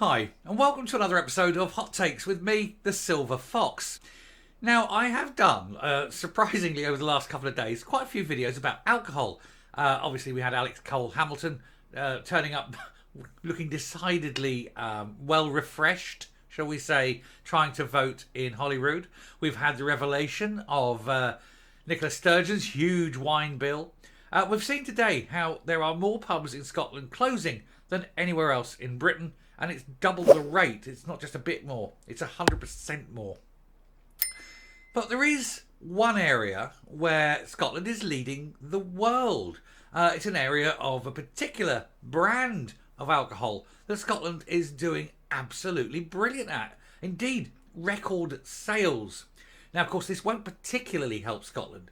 Hi, and welcome to another episode of Hot Takes with me, the Silver Fox. Now, I have done, surprisingly over the last couple of days, quite a few videos about alcohol. Obviously, we had Alex Cole Hamilton turning up looking decidedly well refreshed, shall we say, trying to vote in Holyrood. We've had the revelation of Nicola Sturgeon's huge wine bill. We've seen today how there are more pubs in Scotland closing than anywhere else in Britain, and it's double the rate. It's not just a bit more, it's 100% more. But there is one area where Scotland is leading the world. It's an area of a particular brand of alcohol that Scotland is doing absolutely brilliant at. Indeed, record sales. Now, of course, this won't particularly help Scotland.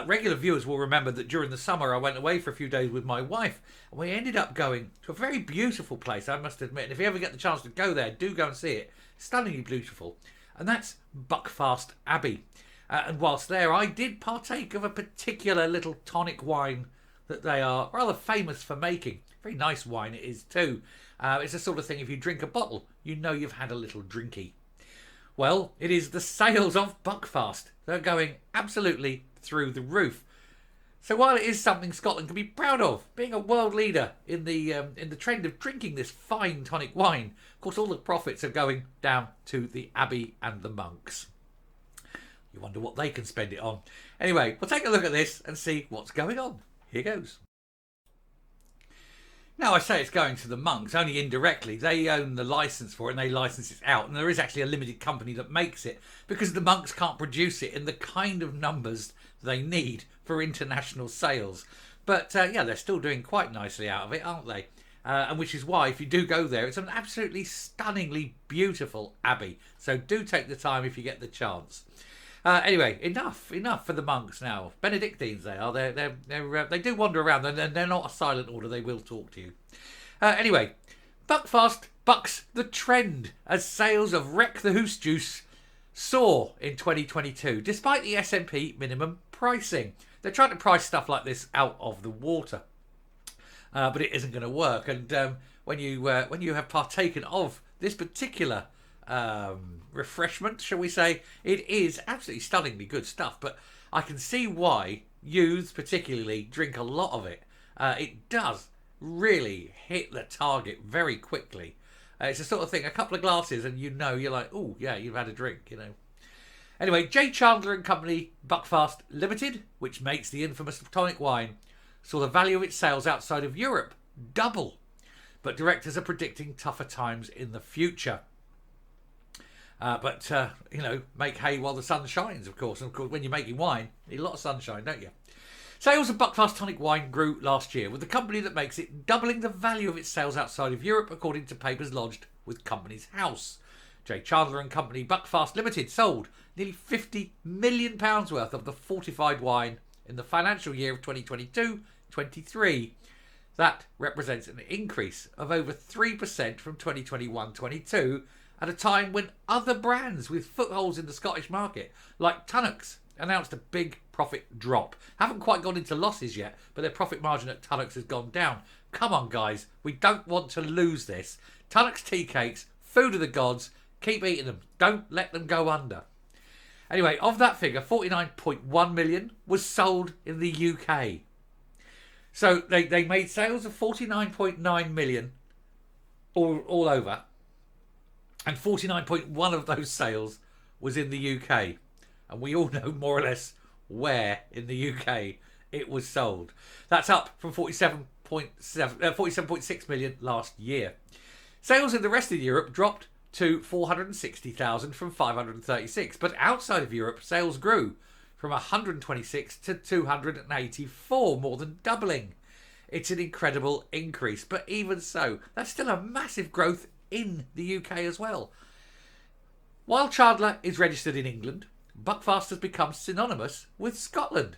Regular viewers will remember that during the summer I went away for a few days with my wife, and we ended up going to a very beautiful place, I must admit. And if you ever get the chance to go there, do go and see it. Stunningly beautiful. And that's Buckfast Abbey. And whilst there, I did partake of a particular little tonic wine that they are rather famous for making. Very nice wine it is too. It's the sort of thing, if you drink a bottle, you know you've had a little drinky. Well, it is the sales of Buckfast. They're going absolutely through the roof. So while it is something Scotland can be proud of, being a world leader in the trend of drinking this fine tonic wine, of course all the profits are going down to the abbey and the monks. You wonder what they can spend it on. Anyway, we'll take a look at this and see what's going on. Here goes. Now, I say it's going to the monks only indirectly. They own the licence for it and they license it out. And there is actually a limited company that makes it because the monks can't produce it in the kind of numbers they need for international sales. But yeah, they're still doing quite nicely out of it, aren't they? And which is why, if you do go there, it's an absolutely stunningly beautiful abbey. So do take the time if you get the chance. Anyway, enough for the monks now. Benedictines they are. They do wander around, and they're not a silent order. They will talk to you. Anyway, Buckfast bucks the trend as sales of Wreck the Hoose Juice soar in 2022, despite the SNP minimum pricing. They're trying to price stuff like this out of the water, but it isn't going to work. And when you have partaken of this particular refreshment, shall we say, it is absolutely stunningly good stuff. But I can see why youths particularly drink a lot of it. It does really hit the target very quickly. It's the sort of thing, a couple of glasses and you're like, oh yeah, you've had a drink, Anyway, J. Chandler and Company Buckfast Limited, which makes the infamous tonic wine, saw the value of its sales outside of Europe double. But directors are predicting tougher times in the future. But make hay while the sun shines, of course. And of course, when you're making wine, you need a lot of sunshine, don't you? Sales of Buckfast tonic wine grew last year, with the company that makes it doubling the value of its sales outside of Europe, according to papers lodged with Companies House. J. Chandler and Company Buckfast Limited sold nearly £50 million worth of the fortified wine in the financial year of 2022-23. That represents an increase of over 3% from 2021-22, at a time when other brands with footholds in the Scottish market, like Tunnocks, announced a big profit drop. Haven't quite gone into losses yet, but their profit margin at Tunnocks has gone down. Come on, guys, we don't want to lose this. Tunnocks tea cakes, food of the gods, keep eating them. Don't let them go under. Anyway, of that figure, 49.1 million was sold in the UK. So they made sales of 49.9 million all over. And 49.1 of those sales was in the UK. And we all know more or less where in the UK it was sold. That's up from 47.6 million last year. Sales in the rest of Europe dropped to 460,000 from 536. But outside of Europe, sales grew from 126 to 284, more than doubling. It's an incredible increase. But even so, that's still a massive growth in the UK as well. While Chandler is registered in England, Buckfast has become synonymous with Scotland.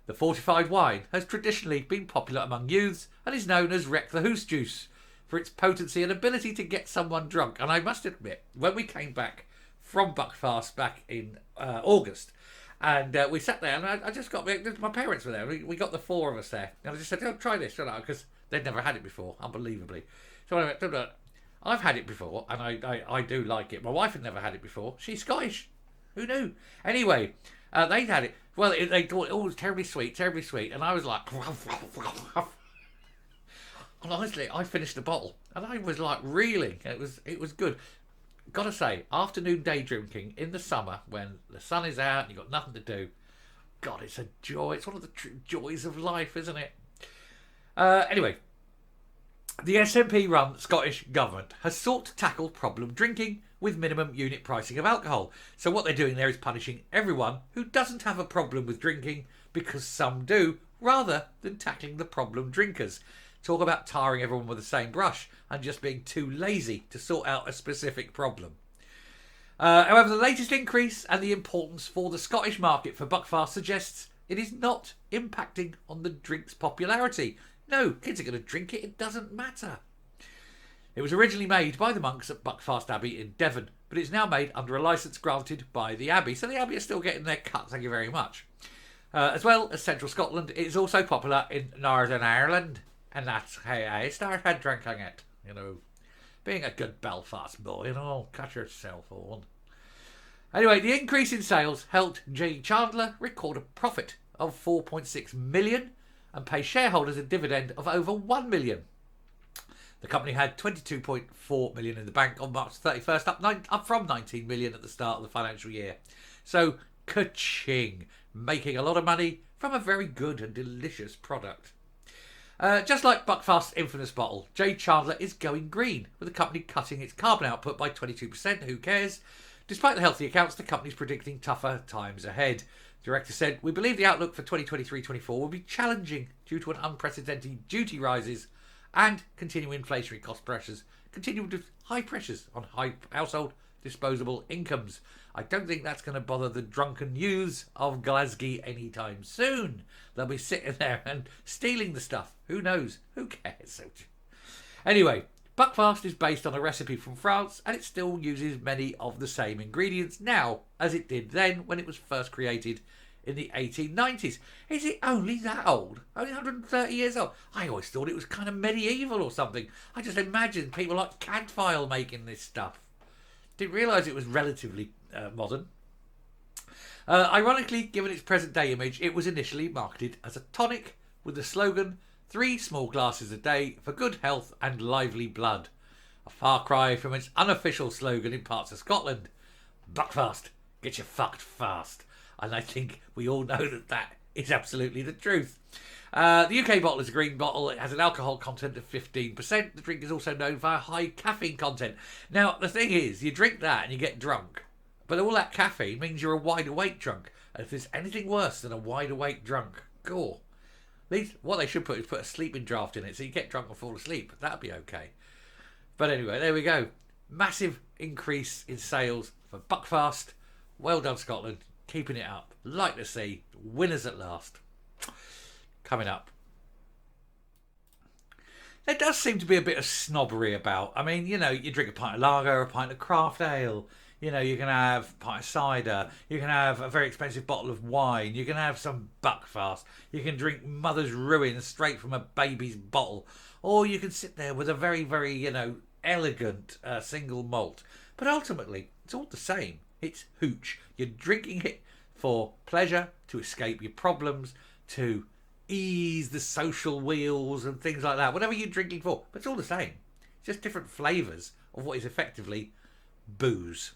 The fortified wine has traditionally been popular among youths and is known as Wreck the Hoose Juice for its potency and ability to get someone drunk. And I must admit, when we came back from Buckfast back in August, and we sat there, and I just got, my parents were there, we got the four of us there, and I just said, oh, try this, because they'd never had it before, unbelievably. So anyway, I've had it before, and I do like it. My wife had never had it before. She's Scottish. Who knew? Anyway, they'd had it. Well, they thought it was terribly sweet, and I was like, and honestly, I finished the bottle, and I was like reeling. It was good. Gotta say, afternoon day drinking in the summer when the sun is out and you've got nothing to do, God, it's a joy. It's one of the true joys of life, isn't it? Anyway, the SNP-run Scottish Government has sought to tackle problem drinking with minimum unit pricing of alcohol. So what they're doing there is punishing everyone who doesn't have a problem with drinking because some do, rather than tackling the problem drinkers. Talk about tarring everyone with the same brush and just being too lazy to sort out a specific problem. However, the latest increase and the importance for the Scottish market for Buckfast suggests it is not impacting on the drink's popularity. No, kids are going to drink it, it doesn't matter. It was originally made by the monks at Buckfast Abbey in Devon, but it's now made under a licence granted by the Abbey, so the Abbey are still getting their cut, thank you very much. As well as central Scotland, it is also popular in Northern Ireland, and that's how I started drinking it, you know. Being a good Belfast boy, you know, cut yourself on. Anyway, the increase in sales helped J. Chandler record a profit of 4.6 million and pay shareholders a dividend of over 1 million. The company had 22.4 million in the bank on March 31st, up from 19 million at the start of the financial year. So, ka-ching, making a lot of money from a very good and delicious product. Just like Buckfast's infamous bottle, J. Chandler is going green, with the company cutting its carbon output by 22%. Who cares? Despite the healthy accounts, the company is predicting tougher times ahead. The director said, "We believe the outlook for 2023-24 will be challenging due to an unprecedented duty rises and continuing inflationary cost pressures, continuing with high pressures on high household disposable incomes. I don't think that's going to bother the drunken youths of Glasgow anytime soon. They'll be sitting there and stealing the stuff. Who knows? Who cares?" Anyway, Buckfast is based on a recipe from France, and it still uses many of the same ingredients now as it did then when it was first created in the 1890s. Is it only that old? Only 130 years old? I always thought it was kind of medieval or something. I just imagined people like Cadfael making this stuff. Didn't realise it was relatively modern. Ironically, given its present day image, it was initially marketed as a tonic with the slogan, 3 small glasses a day for good health and lively blood. A far cry from its unofficial slogan in parts of Scotland, Buckfast, get you fucked fast. And I think we all know that that is absolutely the truth. The UK bottle is a green bottle. It has an alcohol content of 15%. The drink is also known for a high caffeine content. Now, the thing is, you drink that and you get drunk. But all that caffeine means you're a wide awake drunk. And if there's anything worse than a wide awake drunk, gore. At least what they should put is put a sleeping draft in it so you get drunk and fall asleep. That'd be okay. But anyway, there we go. Massive increase in sales for Buckfast. Well done, Scotland. Keeping it up. Like to see. Winners at last. Coming up. There does seem to be a bit of snobbery about. I mean, you know, you drink a pint of lager, a pint of craft ale. You know, you can have a pint of cider. You can have a very expensive bottle of wine. You can have some Buckfast. You can drink Mother's Ruin straight from a baby's bottle. Or you can sit there with a very, very, you know, elegant single malt. But ultimately, it's all the same. It's hooch. You're drinking it for pleasure, to escape your problems, to ease the social wheels and things like that. Whatever you're drinking for. But it's all the same. It's just different flavours of what is effectively booze.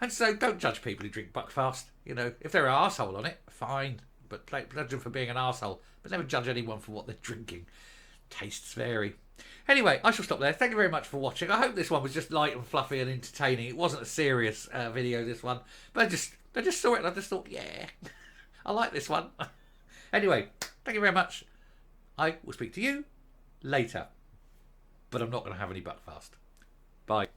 And so don't judge people who drink Buckfast. You know, if they're an arsehole on it, fine. But judge them for being an arsehole. But never judge anyone for what they're drinking. Tastes vary. Anyway, I shall stop there. Thank you very much for watching. I hope this one was just light and fluffy and entertaining. It wasn't a serious video, this one. But I just saw it and I just thought, yeah, I like this one. Anyway, thank you very much. I will speak to you later. But I'm not going to have any Buckfast. Bye.